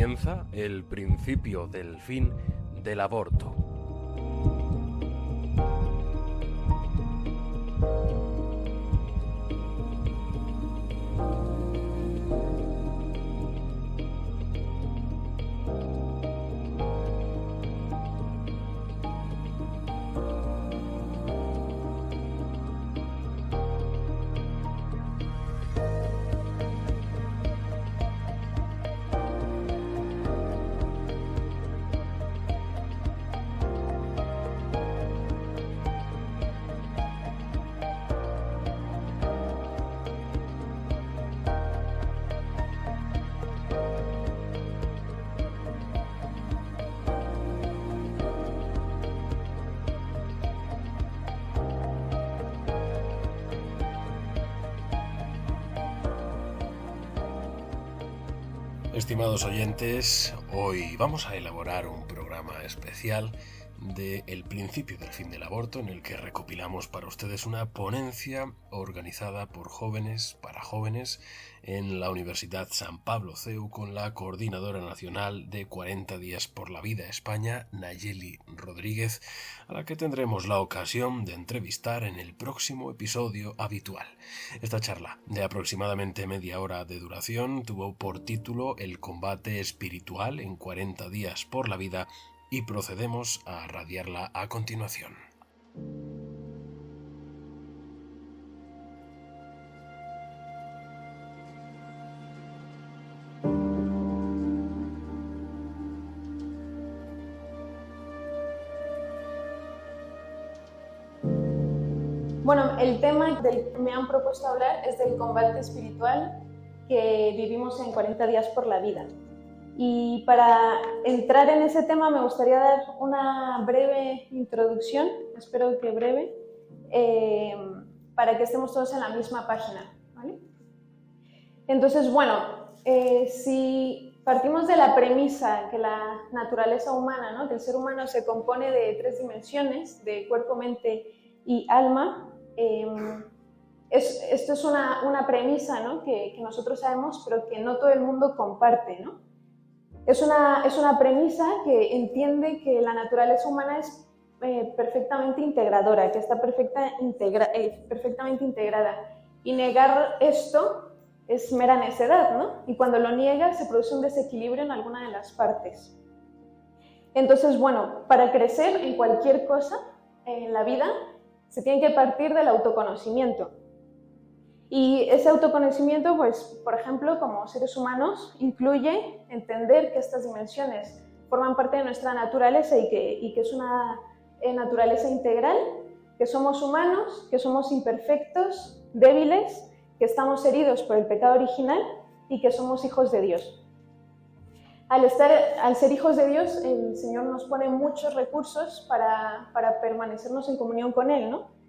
comienza el principio del fin del aborto. Estimados oyentes, hoy vamos a elaborar un programa especial de El principio del fin del aborto, en el que recopilamos para ustedes una ponencia organizada por jóvenes para jóvenes en la Universidad San Pablo CEU con la Coordinadora Nacional de 40 Días por la Vida España, Nayeli Rodríguez, a la que tendremos la ocasión de entrevistar en el próximo episodio habitual. Esta charla, de aproximadamente media hora de duración, tuvo por título El combate espiritual en 40 días por la vida, y procedemos a radiarla a continuación. Bueno, el tema del que me han propuesto hablar es del combate espiritual que vivimos en 40 días por la vida. Y para entrar en ese tema me gustaría dar una breve introducción, espero que breve, para que estemos todos en la misma página, ¿vale? Entonces, bueno, si partimos de la premisa que la naturaleza humana, ¿no?, que el ser humano se compone de 3 dimensiones, de cuerpo, mente y alma, esto es una premisa, ¿no?, que nosotros sabemos, pero que no todo el mundo comparte, ¿no? Es una premisa que entiende que la naturaleza humana es perfectamente integradora, que está perfectamente integrada. Y negar esto es mera necedad, ¿no? Y cuando lo niega se produce un desequilibrio en alguna de las partes. Entonces, bueno, para crecer en cualquier cosa en la vida se tiene que partir del autoconocimiento. Y ese autoconocimiento, pues, por ejemplo, como seres humanos, incluye entender que estas dimensiones forman parte de nuestra naturaleza y que es una naturaleza integral, que somos humanos, que somos imperfectos, débiles, que estamos heridos por el pecado original y que somos hijos de Dios. Al ser hijos de Dios, el Señor nos pone muchos recursos para permanecernos en comunión con Él, ¿no?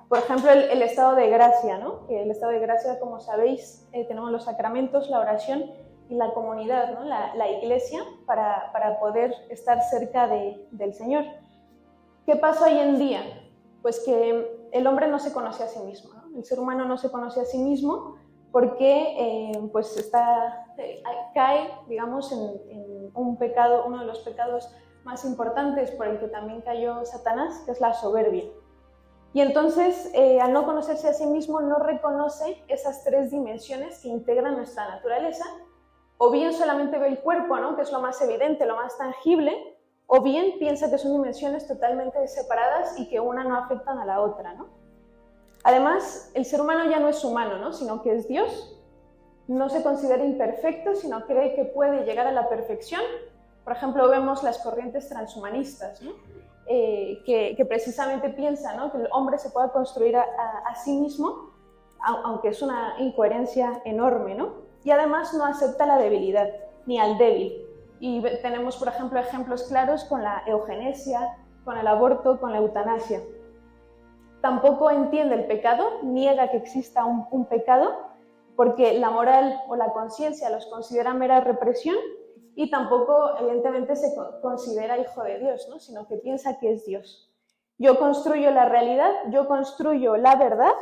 Por ejemplo, el estado de gracia, ¿no? Que el estado de gracia, como sabéis, tenemos los sacramentos, la oración y la comunidad, ¿no?, la iglesia, para poder estar cerca del Señor. ¿Qué pasa hoy en día? Pues que el hombre no se conoce a sí mismo, ¿no? El ser humano no se conoce a sí mismo porque cae, digamos, en un pecado, uno de los pecados más importantes por el que también cayó Satanás, que es la soberbia. Y entonces, al no conocerse a sí mismo, no reconoce esas 3 dimensiones que integran nuestra naturaleza, o bien solamente ve el cuerpo, ¿no?, que es lo más evidente, lo más tangible, o bien piensa que son dimensiones totalmente separadas y que una no afectan a la otra, ¿no? Además, el ser humano ya no es humano, ¿no?, sino que es Dios. No se considera imperfecto, sino cree que puede llegar a la perfección. Por ejemplo, vemos las corrientes transhumanistas, ¿no?, que precisamente piensa, ¿no?, que el hombre se pueda construir a sí mismo, aunque es una incoherencia enorme, ¿no? Y además no acepta la debilidad, ni al débil. Y tenemos, por ejemplo, ejemplos claros con la eugenesia, con el aborto, con la eutanasia. Tampoco entiende el pecado, niega que exista un pecado, porque la moral o la conciencia los considera mera represión, y tampoco, evidentemente, se considera hijo de Dios, ¿no?, sino que piensa que es Dios. Yo construyo la realidad, yo construyo la verdad,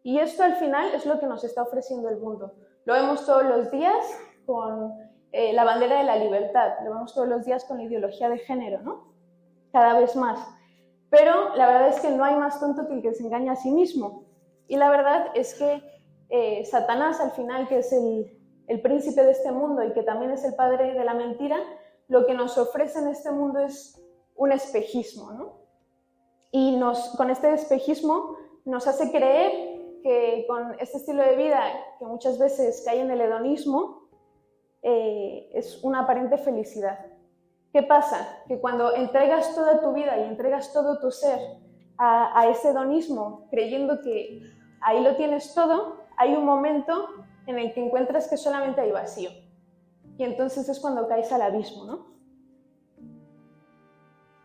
y esto al final es lo que nos está ofreciendo el mundo. Lo vemos todos los días con la bandera de la libertad. Lo vemos todos los días con la ideología de género, ¿no? Cada vez más. Pero la verdad es que no hay más tonto que el que se engaña a sí mismo. Y la verdad es que Satanás, al final, que es el príncipe de este mundo y que también es el padre de la mentira, lo que nos ofrece en este mundo es un espejismo, ¿no? Y con este espejismo nos hace creer que con este estilo de vida, que muchas veces cae en el hedonismo, es una aparente felicidad. ¿Qué pasa? Que cuando entregas toda tu vida y entregas todo tu ser a ese hedonismo, creyendo que ahí lo tienes todo, hay un momento en el que encuentras que solamente hay vacío. Y entonces es cuando caes al abismo, ¿no?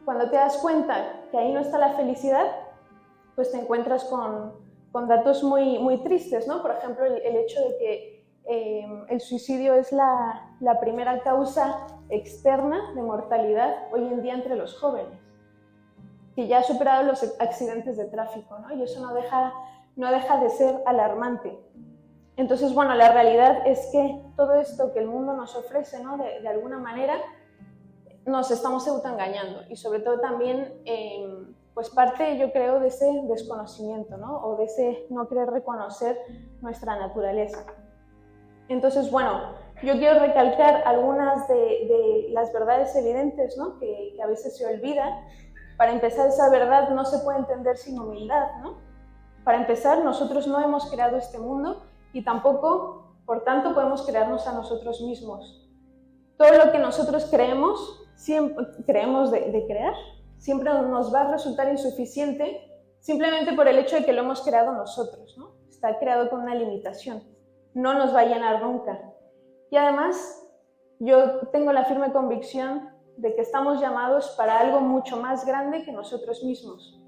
Cuando te das cuenta que ahí no está la felicidad, pues te encuentras con datos muy, muy tristes, ¿no? Por ejemplo, el hecho de que el suicidio es la primera causa externa de mortalidad hoy en día entre los jóvenes, que ya ha superado los accidentes de tráfico, ¿no? Y eso no deja de ser alarmante. Entonces, bueno, la realidad es que todo esto que el mundo nos ofrece, ¿no? De alguna manera, nos estamos autoengañando, y sobre todo también, pues parte, yo creo, de ese desconocimiento, ¿no? O de ese no querer reconocer nuestra naturaleza. Entonces, bueno, yo quiero recalcar algunas de las verdades evidentes, ¿no? que a veces se olvidan. Para empezar, esa verdad no se puede entender sin humildad, ¿no? Para empezar, nosotros no hemos creado este mundo y tampoco, por tanto, podemos crearnos a nosotros mismos. Todo lo que nosotros creemos de crear, siempre nos va a resultar insuficiente simplemente por el hecho de que lo hemos creado nosotros, ¿no? Está creado con una limitación, no nos va a llenar nunca. Y además, yo tengo la firme convicción de que estamos llamados para algo mucho más grande que nosotros mismos.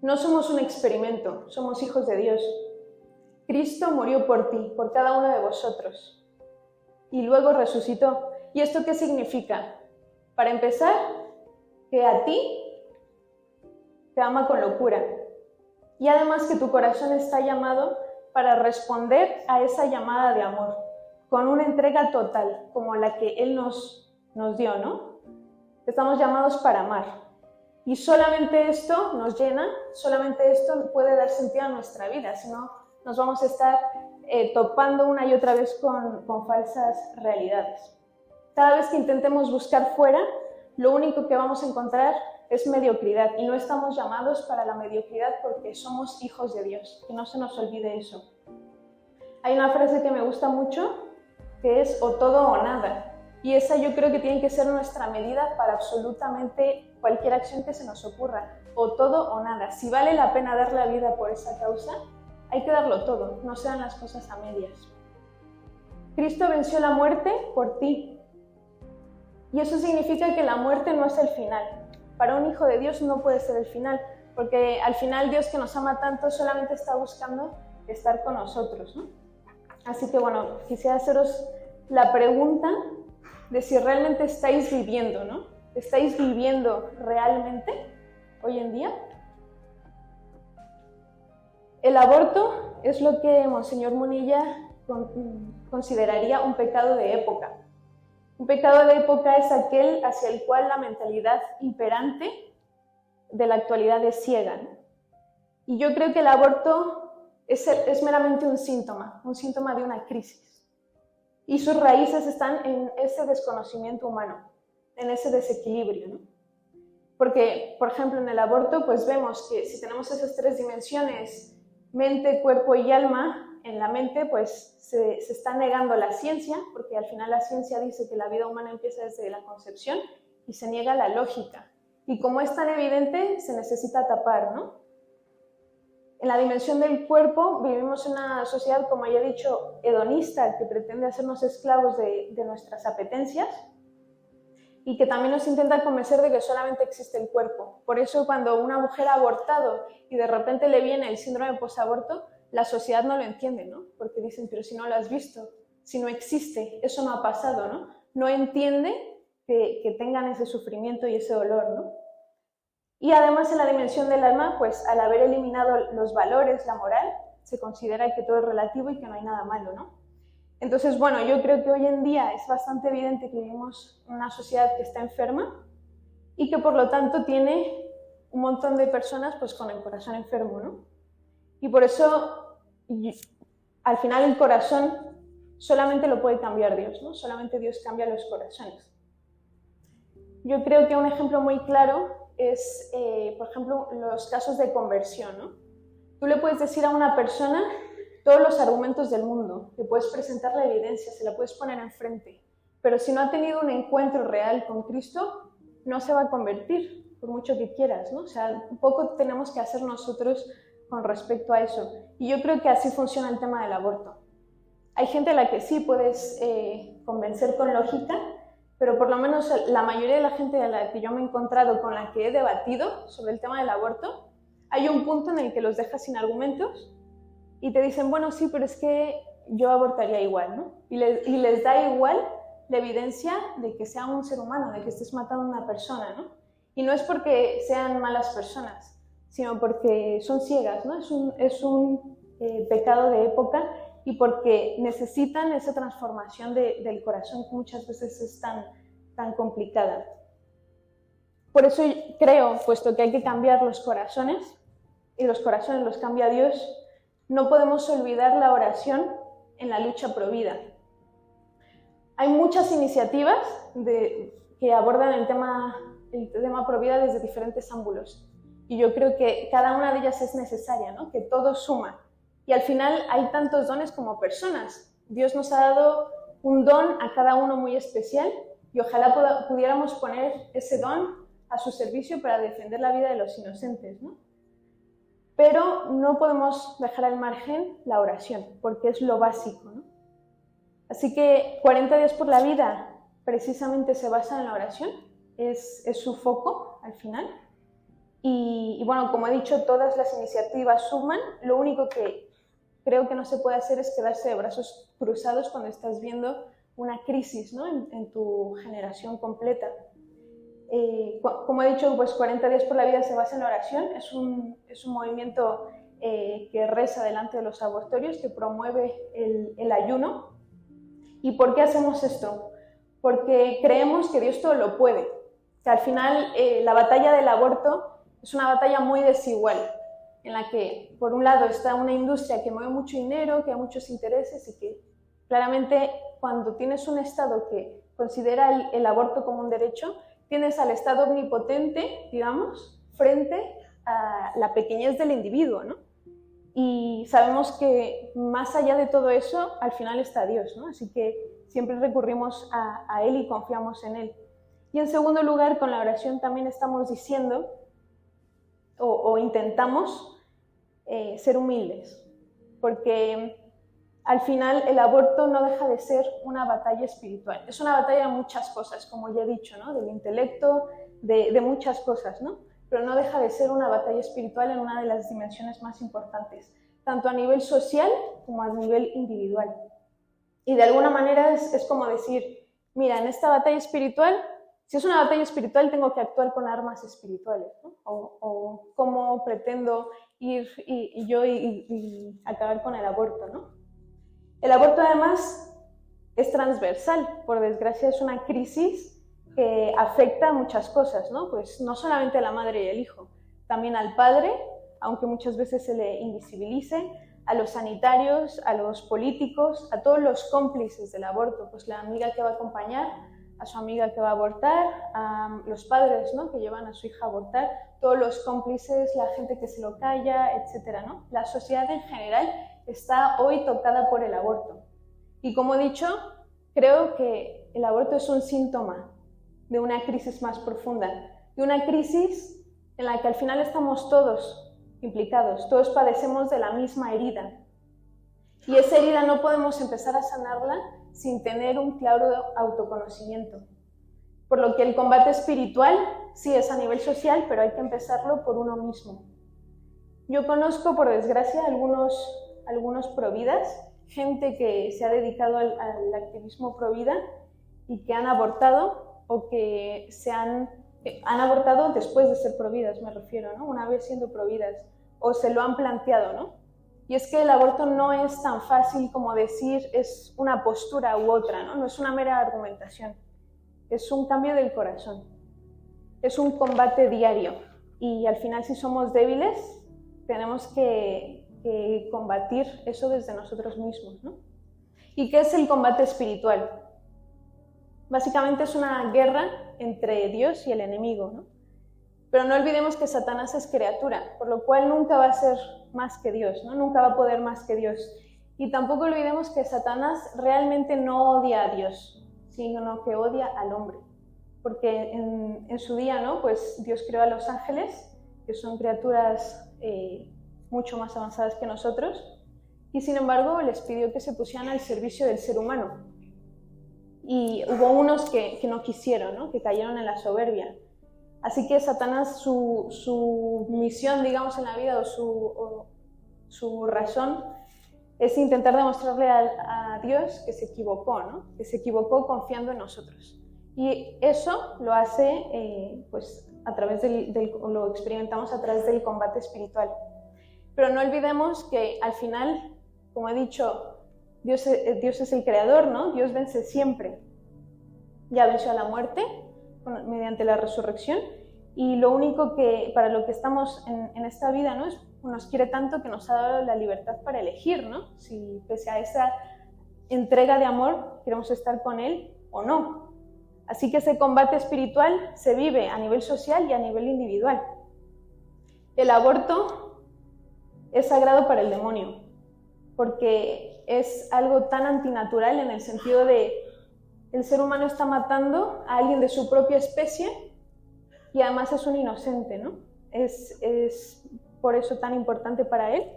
No somos un experimento, somos hijos de Dios. Cristo murió por ti, por cada uno de vosotros, y luego resucitó. ¿Y esto qué significa? Para empezar, que a ti te ama con locura, y además que tu corazón está llamado para responder a esa llamada de amor, con una entrega total, como la que Él nos dio, ¿no? Estamos llamados para amar. Y solamente esto nos llena, solamente esto puede dar sentido a nuestra vida, si no nos vamos a estar topando una y otra vez con falsas realidades. Cada vez que intentemos buscar fuera, lo único que vamos a encontrar es mediocridad, y no estamos llamados para la mediocridad porque somos hijos de Dios, que no se nos olvide eso. Hay una frase que me gusta mucho, que es o todo o nada, y esa yo creo que tiene que ser nuestra medida para absolutamente cualquier acción que se nos ocurra, o todo o nada. Si vale la pena dar la vida por esa causa, hay que darlo todo, no sean las cosas a medias. Cristo venció la muerte por ti, y eso significa que la muerte no es el final. Para un hijo de Dios no puede ser el final, porque al final Dios, que nos ama tanto, solamente está buscando estar con nosotros, ¿no? Así que bueno, quisiera haceros la pregunta de si realmente estáis viviendo, ¿no? ¿Estáis viviendo realmente hoy en día? El aborto es lo que Monseñor Munilla consideraría un pecado de época. Un pecado de época es aquel hacia el cual la mentalidad imperante de la actualidad es ciega, ¿no? Y yo creo que el aborto es meramente un síntoma de una crisis. Y sus raíces están en ese desconocimiento humano, en ese desequilibrio, ¿no? Porque, por ejemplo, en el aborto, pues vemos que si tenemos esas tres dimensiones, mente, cuerpo y alma, en la mente pues se está negando la ciencia, porque al final la ciencia dice que la vida humana empieza desde la concepción, y se niega la lógica. Y como es tan evidente, se necesita tapar, ¿no? En la dimensión del cuerpo vivimos en una sociedad, como ya he dicho, hedonista, que pretende hacernos esclavos de nuestras apetencias, y que también nos intenta convencer de que solamente existe el cuerpo. Por eso cuando una mujer ha abortado y de repente le viene el síndrome posaborto, la sociedad no lo entiende, ¿no? Porque dicen, pero si no lo has visto, si no existe, eso no ha pasado, ¿no? No entiende que tengan ese sufrimiento y ese dolor, ¿no? Y además en la dimensión del alma, pues al haber eliminado los valores, la moral, se considera que todo es relativo y que no hay nada malo, ¿no? Entonces, bueno, yo creo que hoy en día es bastante evidente que vivimos en una sociedad que está enferma y que por lo tanto tiene un montón de personas pues con el corazón enfermo, ¿no? Y por eso, al final el corazón solamente lo puede cambiar Dios, ¿no? Solamente Dios cambia los corazones. Yo creo que un ejemplo muy claro es, por ejemplo, los casos de conversión, ¿no? Tú le puedes decir a una persona todos los argumentos del mundo, le puedes presentar la evidencia, se la puedes poner enfrente, pero si no ha tenido un encuentro real con Cristo, no se va a convertir, por mucho que quieras, ¿no? O sea, un poco tenemos que hacer nosotros con respecto a eso. Y yo creo que así funciona el tema del aborto. Hay gente a la que sí puedes convencer con lógica, pero por lo menos la mayoría de la gente a la que yo me he encontrado, con la que he debatido sobre el tema del aborto, hay un punto en el que los dejas sin argumentos y te dicen, bueno, sí, pero es que yo abortaría igual, ¿no? Y les da igual la evidencia de que sea un ser humano, de que estés matando a una persona, ¿no? Y no es porque sean malas personas, sino porque son ciegas, ¿no? Es un pecado de época y porque necesitan esa transformación del corazón que muchas veces es tan complicada. Por eso creo, puesto que hay que cambiar los corazones, y los corazones los cambia Dios, no podemos olvidar la oración en la lucha pro vida. Hay muchas iniciativas que abordan el tema pro vida desde diferentes ángulos. Y yo creo que cada una de ellas es necesaria, ¿no? Que todo suma. Y al final hay tantos dones como personas. Dios nos ha dado un don a cada uno muy especial y ojalá pudiéramos poner ese don a su servicio para defender la vida de los inocentes, ¿no? Pero no podemos dejar al margen la oración, porque es lo básico, ¿no? Así que 40 días por la vida precisamente se basa en la oración, es su foco al final. Y bueno, como he dicho, todas las iniciativas suman. Lo único que creo que no se puede hacer es quedarse de brazos cruzados cuando estás viendo una crisis, ¿no? en tu generación completa. Como he dicho, pues 40 días por la vida se basa en la oración. Es un movimiento que reza delante de los abortorios, que promueve el ayuno. ¿Y por qué hacemos esto? Porque creemos que Dios todo lo puede. Que al final la batalla del aborto es una batalla muy desigual, en la que por un lado está una industria que mueve mucho dinero, que hay muchos intereses y que claramente cuando tienes un Estado que considera el aborto como un derecho, tienes al Estado omnipotente, digamos, frente a la pequeñez del individuo, ¿no? Y sabemos que más allá de todo eso, al final está Dios, ¿no? Así que siempre recurrimos a Él y confiamos en Él. Y en segundo lugar, con la oración también estamos diciendo o intentamos ser humildes, porque al final el aborto no deja de ser una batalla espiritual. Es una batalla de muchas cosas, como ya he dicho, ¿no? Del intelecto, de muchas cosas, ¿no? Pero no deja de ser una batalla espiritual en una de las dimensiones más importantes, tanto a nivel social como a nivel individual. Y de alguna manera es como decir, mira, en esta batalla espiritual, si es una batalla espiritual, tengo que actuar con armas espirituales, ¿no? O cómo pretendo ir y acabar con el aborto, ¿no? El aborto además es transversal, por desgracia es una crisis que afecta a muchas cosas, ¿no? Pues no solamente a la madre y el hijo, también al padre, aunque muchas veces se le invisibilice, a los sanitarios, a los políticos, a todos los cómplices del aborto, pues la amiga que va a acompañar, a su amiga que va a abortar, a los padres, ¿no? Que llevan a su hija a abortar, todos los cómplices, la gente que se lo calla, etcétera, ¿no? La sociedad en general está hoy tocada por el aborto. Y como he dicho, creo que el aborto es un síntoma de una crisis más profunda, de una crisis en la que al final estamos todos implicados, todos padecemos de la misma herida. Y esa herida no podemos empezar a sanarla sin tener un claro autoconocimiento. Por lo que el combate espiritual sí es a nivel social, pero hay que empezarlo por uno mismo. Yo conozco, por desgracia, algunos providas, gente que se ha dedicado al activismo provida y que han abortado o que han abortado después de ser providas, me refiero, ¿no? Una vez siendo providas, o se lo han planteado, ¿no? Y es que el aborto no es tan fácil como decir es una postura u otra, ¿no? No es una mera argumentación, es un cambio del corazón, es un combate diario. Y al final, si somos débiles, tenemos que combatir eso desde nosotros mismos, ¿no? ¿Y qué es el combate espiritual? Básicamente es una guerra entre Dios y el enemigo, ¿no? Pero no olvidemos que Satanás es criatura, por lo cual nunca va a ser más que Dios, ¿no? Nunca va a poder más que Dios. Y tampoco olvidemos que Satanás realmente no odia a Dios, sino que odia al hombre. Porque en su día, ¿no? Pues Dios creó a los ángeles, que son criaturas mucho más avanzadas que nosotros, y sin embargo les pidió que se pusieran al servicio del ser humano. Y hubo unos que no quisieron, ¿no? Que cayeron en la soberbia. Así que Satanás, su misión, digamos, en la vida o su razón es intentar demostrarle a Dios que se equivocó, ¿no? Que se equivocó confiando en nosotros. Y eso lo hace pues, a través lo experimentamos a través del combate espiritual. Pero no olvidemos que al final, como he dicho, Dios es el creador, ¿no? Dios vence siempre. Ya venció a la muerte mediante la resurrección, y lo único que, para lo que estamos en esta vida, ¿no? Nos quiere tanto que nos ha dado la libertad para elegir, ¿no? Si pese a esa entrega de amor queremos estar con Él o no. Así que ese combate espiritual se vive a nivel social y a nivel individual. El aborto es sagrado para el demonio, porque es algo tan antinatural en el sentido de el ser humano está matando a alguien de su propia especie y además es un inocente, ¿no? Es por eso tan importante para él,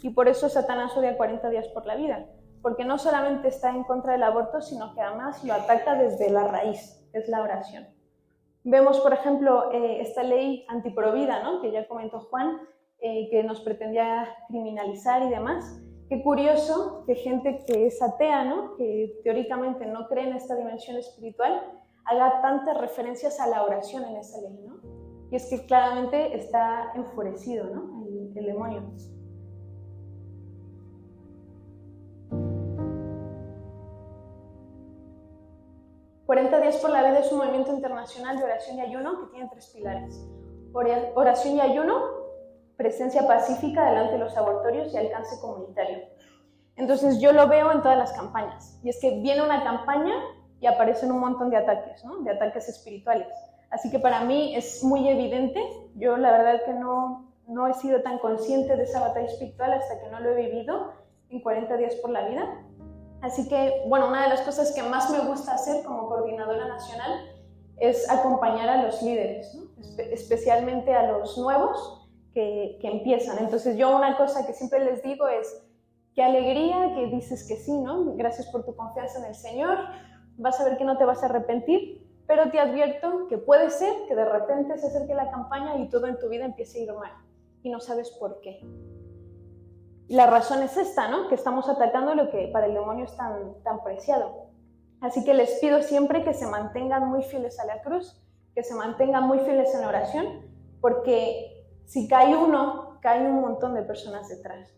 y por eso Satanás odia 40 días por la vida, porque no solamente está en contra del aborto, sino que además lo ataca desde la raíz, es la oración. Vemos, por ejemplo, esta ley antiprovida, ¿no? Que ya comentó Juan, que nos pretendía criminalizar y demás. Qué curioso que gente que es atea, ¿no? Que teóricamente no cree en esta dimensión espiritual, haga tantas referencias a la oración en esa ley, ¿no? Y es que claramente está enfurecido, ¿no? El demonio. «40 días por la vida» es un movimiento internacional de oración y ayuno que tiene 3 pilares. Oración y ayuno, presencia pacífica delante de los abortorios y alcance comunitario. Entonces yo lo veo en todas las campañas, y es que viene una campaña y aparecen un montón de ataques, ¿no? De ataques espirituales. Así que para mí es muy evidente. Yo la verdad que no he sido tan consciente de esa batalla espiritual hasta que no lo he vivido en 40 días por la vida. Así que, bueno, una de las cosas que más me gusta hacer como coordinadora nacional es acompañar a los líderes, ¿no? Especialmente a los nuevos que empiezan. Entonces yo una cosa que siempre les digo es: qué alegría que dices que sí, ¿no? Gracias por tu confianza en el Señor, vas a ver que no te vas a arrepentir, pero te advierto que puede ser que de repente se acerque la campaña y todo en tu vida empiece a ir mal, y no sabes por qué. Y la razón es esta, ¿no? Que estamos atacando lo que para el demonio es tan preciado. Así que les pido siempre que se mantengan muy fieles a la cruz, que se mantengan muy fieles en la oración, porque si cae uno, caen un montón de personas detrás.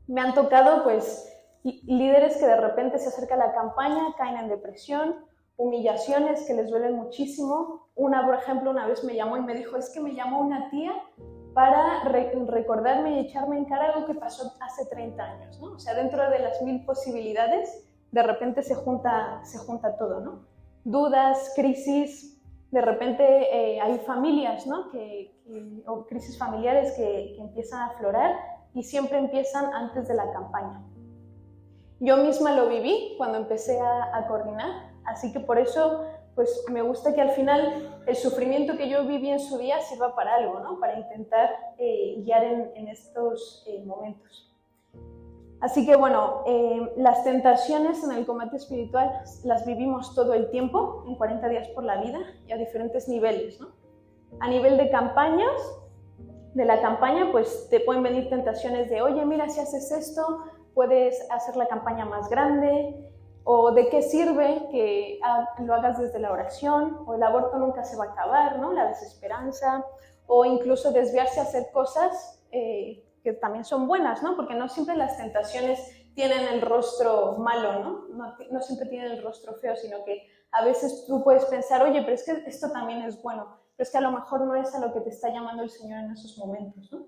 Me han tocado, pues, líderes que de repente se acerca la campaña, caen en depresión, humillaciones que les duelen muchísimo. Una, por ejemplo, una vez me llamó y me dijo: es que me llamó una tía para recordarme y echarme en cara algo que pasó hace 30 años, ¿no? O sea, dentro de las 1000 posibilidades, de repente se junta todo, ¿no? Dudas, crisis, de repente hay familias, ¿no? O crisis familiares que empiezan a aflorar, y siempre empiezan antes de la campaña. Yo misma lo viví cuando empecé a coordinar, así que por eso pues me gusta que al final el sufrimiento que yo viví en su día sirva para algo, ¿no? Para intentar guiar en estos momentos. Así que bueno, las tentaciones en el combate espiritual las vivimos todo el tiempo, en 40 días por la vida, y a diferentes niveles, ¿no? A nivel de campañas, de la campaña, pues te pueden venir tentaciones de: oye, mira, si haces esto, puedes hacer la campaña más grande, o de qué sirve que lo hagas desde la oración, o el aborto nunca se va a acabar, ¿no? La desesperanza, o incluso desviarse a hacer cosas que que también son buenas, ¿no? Porque no siempre las tentaciones tienen el rostro malo, ¿no? No siempre tienen el rostro feo, sino que a veces tú puedes pensar, oye, pero es que esto también es bueno, pero es que a lo mejor no es a lo que te está llamando el Señor en esos momentos, ¿no?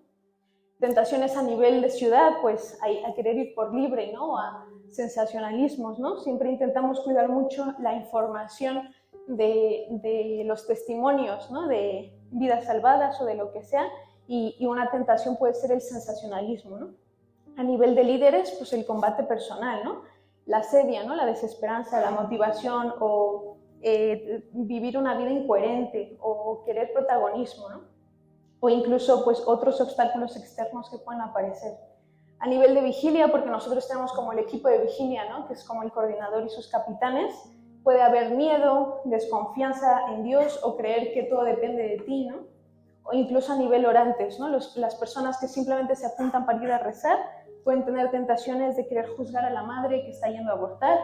Tentaciones a nivel de ciudad, pues a querer ir por libre, ¿no? A sensacionalismos, ¿no? Siempre intentamos cuidar mucho la información de los testimonios, ¿no? De vidas salvadas o de lo que sea, y una tentación puede ser el sensacionalismo, ¿no? A nivel de líderes, pues el combate personal, ¿no? La sedia, ¿no? La desesperanza, la motivación o vivir una vida incoherente o querer protagonismo, ¿no? O incluso pues otros obstáculos externos que pueden aparecer. A nivel de vigilia, porque nosotros tenemos como el equipo de vigilia, ¿no? Que es como el coordinador y sus capitanes, puede haber miedo, desconfianza en Dios o creer que todo depende de ti, ¿no? O incluso a nivel orantes, ¿no? Las personas que simplemente se apuntan para ir a rezar pueden tener tentaciones de querer juzgar a la madre que está yendo a abortar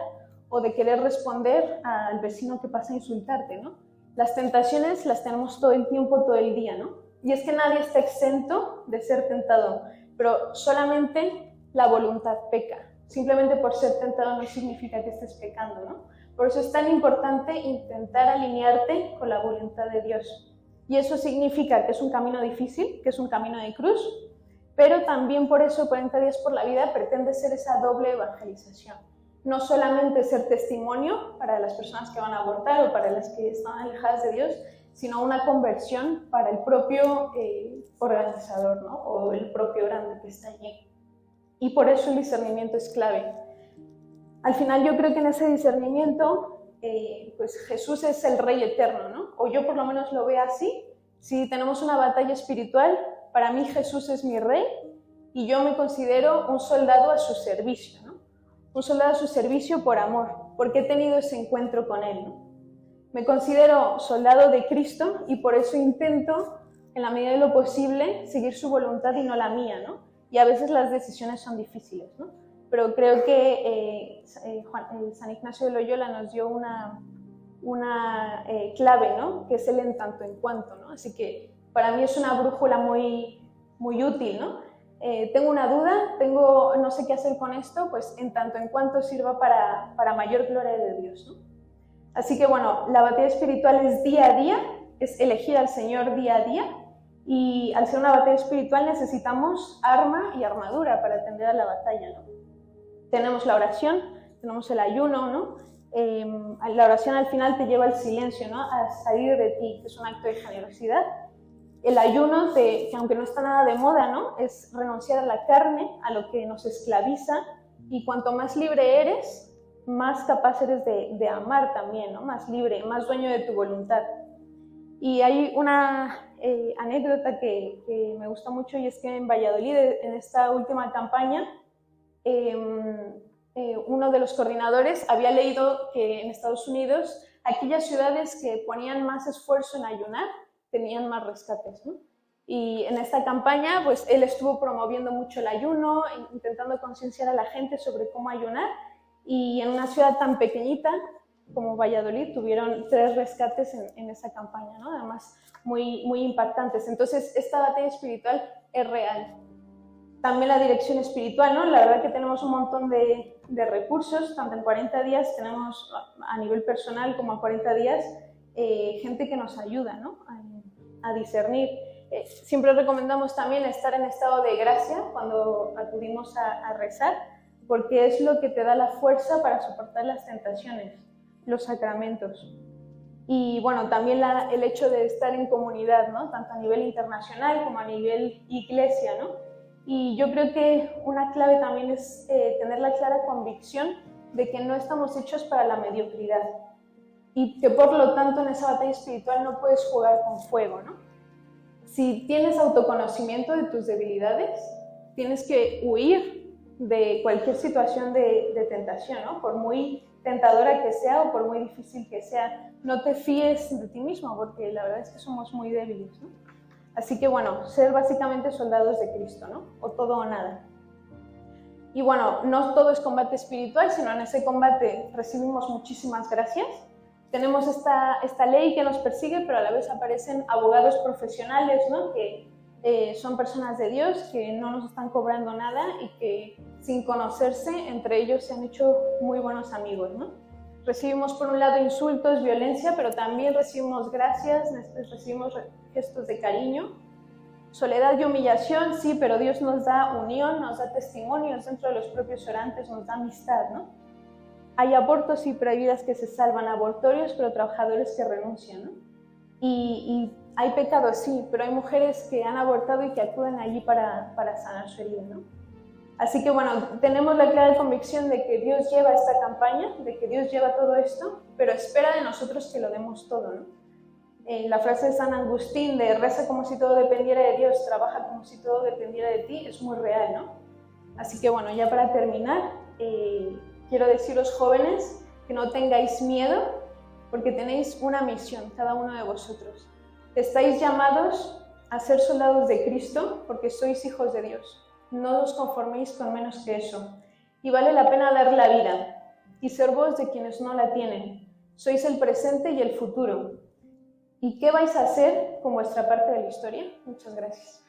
o de querer responder al vecino que pasa a insultarte, ¿no? Las tentaciones las tenemos todo el tiempo, todo el día, ¿no? Y es que nadie está exento de ser tentado, pero solamente la voluntad peca. Simplemente por ser tentado no significa que estés pecando, ¿no? Por eso es tan importante intentar alinearte con la voluntad de Dios. Y eso significa que es un camino difícil, que es un camino de cruz, pero también por eso 40 días por la vida pretende ser esa doble evangelización. No solamente ser testimonio para las personas que van a abortar o para las que están alejadas de Dios, sino una conversión para el propio organizador, ¿no? O el propio orante que está allí. Y por eso el discernimiento es clave. Al final yo creo que en ese discernimiento, pues Jesús es el Rey eterno, ¿no? O yo por lo menos lo veo así. Si tenemos una batalla espiritual, para mí Jesús es mi Rey y yo me considero un soldado a su servicio, ¿no? Un soldado a su servicio por amor, porque he tenido ese encuentro con Él, ¿no? Me considero soldado de Cristo y por eso intento, en la medida de lo posible, seguir su voluntad y no la mía, ¿no? Y a veces las decisiones son difíciles, ¿no? Pero creo que San Ignacio de Loyola nos dio una clave, ¿no? Que es el en tanto en cuanto, ¿no? Así que para mí es una brújula muy, muy útil, ¿no? Tengo una duda, no sé qué hacer con esto, pues en tanto en cuanto sirva para mayor gloria de Dios, ¿no? Así que bueno, la batalla espiritual es día a día, es elegir al Señor día a día, y al ser una batalla espiritual necesitamos arma y armadura para atender a la batalla, ¿no? Tenemos la oración, tenemos el ayuno, ¿no? La oración al final te lleva al silencio, ¿no? A salir de ti, que es un acto de generosidad. El ayuno, que aunque no está nada de moda, ¿no? Es renunciar a la carne, a lo que nos esclaviza, y cuanto más libre eres, más capaz eres de amar también, ¿no? Más libre, más dueño de tu voluntad. Y hay una anécdota que me gusta mucho, y es que en Valladolid, en esta última campaña, uno de los coordinadores había leído que en Estados Unidos aquellas ciudades que ponían más esfuerzo en ayunar tenían más rescates, ¿no? Y en esta campaña, pues él estuvo promoviendo mucho el ayuno, intentando concienciar a la gente sobre cómo ayunar, y en una ciudad tan pequeñita como Valladolid tuvieron 3 rescates en esa campaña, ¿no? Además muy, muy impactantes. Entonces esta batalla espiritual es real. También la dirección espiritual, ¿no? La verdad que tenemos un montón de recursos, tanto en 40 días tenemos a nivel personal como a 40 días gente que nos ayuda, ¿no? A discernir. Siempre recomendamos también estar en estado de gracia cuando acudimos a rezar, porque es lo que te da la fuerza para soportar las tentaciones, los sacramentos. Y bueno, también el hecho de estar en comunidad, ¿no? Tanto a nivel internacional como a nivel iglesia, ¿no? Y yo creo que una clave también es tener la clara convicción de que no estamos hechos para la mediocridad y que por lo tanto en esa batalla espiritual no puedes jugar con fuego, ¿no? Si tienes autoconocimiento de tus debilidades, tienes que huir de cualquier situación de tentación, ¿no? Por muy tentadora que sea o por muy difícil que sea, no te fíes de ti mismo, porque la verdad es que somos muy débiles, ¿no? Así que bueno, ser básicamente soldados de Cristo, ¿no? O todo o nada. Y bueno, no todo es combate espiritual, sino en ese combate recibimos muchísimas gracias. Tenemos esta ley que nos persigue, pero a la vez aparecen abogados profesionales, ¿no? Que son personas de Dios que no nos están cobrando nada y que sin conocerse entre ellos se han hecho muy buenos amigos, ¿no? Recibimos por un lado insultos, violencia, pero también recibimos gracias, recibimos gestos de cariño, soledad y humillación, sí, pero Dios nos da unión, nos da testimonios dentro de los propios orantes, nos da amistad, ¿no? Hay abortos, sí, pero hay vidas que se salvan, abortorios, pero trabajadores que renuncian, ¿no? Y hay pecados, sí, pero hay mujeres que han abortado y que acuden allí para sanar su herida, ¿no? Así que bueno, tenemos la clara convicción de que Dios lleva esta campaña, de que Dios lleva todo esto, pero espera de nosotros que lo demos todo, ¿no? La frase de San Agustín de reza como si todo dependiera de Dios, trabaja como si todo dependiera de ti, es muy real, ¿no? Así que bueno, ya para terminar, quiero deciros, jóvenes, que no tengáis miedo, porque tenéis una misión, cada uno de vosotros. Estáis llamados a ser soldados de Cristo porque sois hijos de Dios. No os conforméis con menos que eso. Y vale la pena dar la vida y ser vos de quienes no la tienen. Sois el presente y el futuro. ¿Y qué vais a hacer con vuestra parte de la historia? Muchas gracias.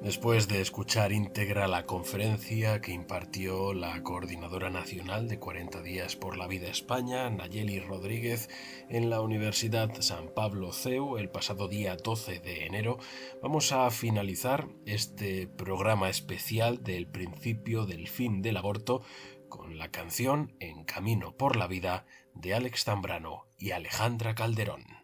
Después de escuchar íntegra la conferencia que impartió la Coordinadora Nacional de 40 Días por la Vida España, Nayeli Rodríguez, en la Universidad San Pablo CEU el pasado día 12 de enero, vamos a finalizar este programa especial del principio del fin del aborto con la canción En Camino por la Vida de Alex Zambrano y Alejandra Calderón.